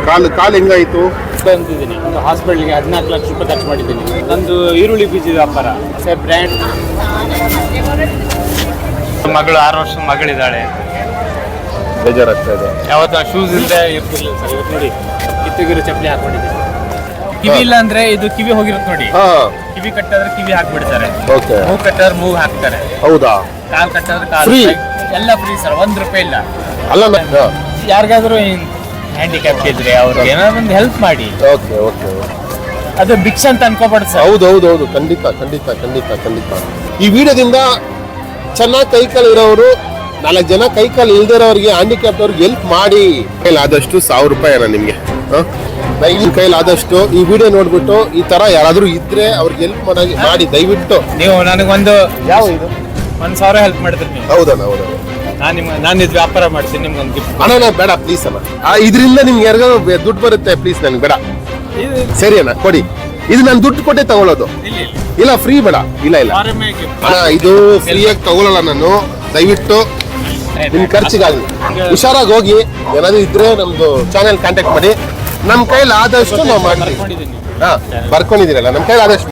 ಕಾಲು ಹೆಂಗಾಯ್ತು? ಅಂತಿದ್ದೀನಿ ಒಂದು ಹಾಸ್ಪಿಟ್ಲಿಗೆ 14 ಲಕ್ಷ ರೂಪಾಯಿ ಖರ್ಚು ಮಾಡಿದ್ದೀನಿ. ನಂದು ಈರುಳ್ಳಿ ಬೀಜದ ವ್ಯಾಪಾರ ಬ್ರ್ಯಾಂಡ್. ಮಗಳು 6 ವರ್ಷದ ಮಗಳಿದ್ದಾಳೆ. ಬೇಜಾರಾಗ್ತಾ ಇದೆ. ಯಾವತ್ತು ಶೂಸ್ ಇಲ್ಲದೆ ಇರ್ತಿರ್ಲಿಲ್ಲ ಸರ್. ಇವತ್ತು ನೋಡಿ ಕಿತ್ತಗಿರೋ ಚಪ್ಪಲಿ ಹಾಕೊಂಡಿದ್ದೀನಿ. ಕಿವಿ ಇಲ್ಲ ಅಂದ್ರೆ ಇದು ಕಿವಿ ಹೋಗಿರುತ್ತೆ ನೋಡಿ. ಕಿವಿ ಕಟ್ಟಿದ್ರೆ ಕಿವಿ ಹಾಕ್ಬಿಡ್ತಾರೆ, ಮೂಗು ಕಟ್ಟಿದ್ರೆ ಮೂಗು ಹಾಕ್ತಾರೆ. ಹೌದಾ? ಕಾಲ್ ಕಟ್ಟಿದ್ರೆ ಕಾಲು ಎಲ್ಲ ಫ್ರೀ ಸರ್. 1 ರೂಪಾಯಿ ಇಲ್ಲ. ಅಲ್ಲ ಯಾರಿಗಾದ್ರೂ ಹ್ಯಾಂಡಿಕ್ಯಾಪ್ ಇದ್ರೆ ಅವ್ರಿಗೆ ಏನಾದ್ರು ಒಂದು ಹೆಲ್ಪ್ ಮಾಡಿ. ಅದು ಭಿಕ್ಷೆ ಅಂತ ಅನ್ಕೋಬಾರ್ದು ಸರ್. ಹೌದು ಖಂಡಿತ ಖಂಡಿತ ಖಂಡಿತ ಖಂಡಿತ. ಈ ವಿಡಿಯೋದಿಂದ ಚೆನ್ನಾಗಿ ಕೈಕಾಲು ಇರೋರು 4 ಜನ ಕೈಕಾಲು ಇಲ್ದಿರೋರಿಗೆ ಹ್ಯಾಂಡಿಕ್ಯಾಪ್ ಅವ್ರಿಗೆ ಹೆಲ್ಪ್ ಮಾಡಿ. ಕೈಲಾದಷ್ಟು 1000 ರೂಪಾಯಿ ನಿಮ್ಗೆ ಕೈಲಾದಷ್ಟು ಈ ವಿಡಿಯೋ ನೋಡ್ಬಿಟ್ಟು ಈ ತರ ಯಾರಾದ್ರೂ ಇದ್ರೆ ಅವ್ರಿಗೆ ಹೆಲ್ಪ್ ಮಾಡಿ ದಯವಿಟ್ಟು. ನೀವು ನನಗೊಂದು ಯಾವ ಇದು 1000 ಹೆಲ್ಪ್ ಮಾಡಿದ್ರಿ ನೀವು. ಹೌದಣ್ಣ. ನಾನು ಇದು ವ್ಯಾಪಾರ ಮಾಡ್ತೀನಿ, ನಿಮ್ಗೊಂದು ಗಿಫ್ಟ್. ಅಣ್ಣ ಬೇಡ ಪ್ಲೀಸ್ ಅಣ್ಣ, ಇದರಿಂದ ನಿಮ್ಗೆ ಯಾರಿಗಾದ್ರು ದುಡ್ಡು ಬರುತ್ತೆ ಪ್ಲೀಸ್, ನನ್ಗೆ ಬೇಡ. ಸರಿ ಅಣ್ಣ ಕೊಡಿ. ಇದು ನಾನು ದುಡ್ಡು ಕೊಟ್ಟೆ ತಗೊಳ್ಳೋದು. ಇಲ್ಲ ಫ್ರೀ ಬೇಡ. ಇಲ್ಲ ಅಣ್ಣ, ಇದು ಫ್ರೀಯಾಗಿ ತಗೊಳ್ಳಲ್ಲ ನಾನು. ದಯವಿಟ್ಟು ನಿಮ್ ಖರ್ಚಿಗಾಗಲಿ ಹುಷಾರಾಗಿ ಹೋಗಿ. ಏನಾದ್ರು ಇದ್ರೆ ನಮ್ದು ಚಾನೆಲ್ ಕಾಂಟ್ಯಾಕ್ಟ್ ಮಾಡಿ. ನಮ್ ಕೈಲಿ ಆದಷ್ಟು ನಾವು ಮಾಡ್ತೀವಿ. ಬರ್ಕೊಂಡಿದ್ದೀರಲ್ಲ, ನಮ್ ಕೈಲಿ ಆದಷ್ಟು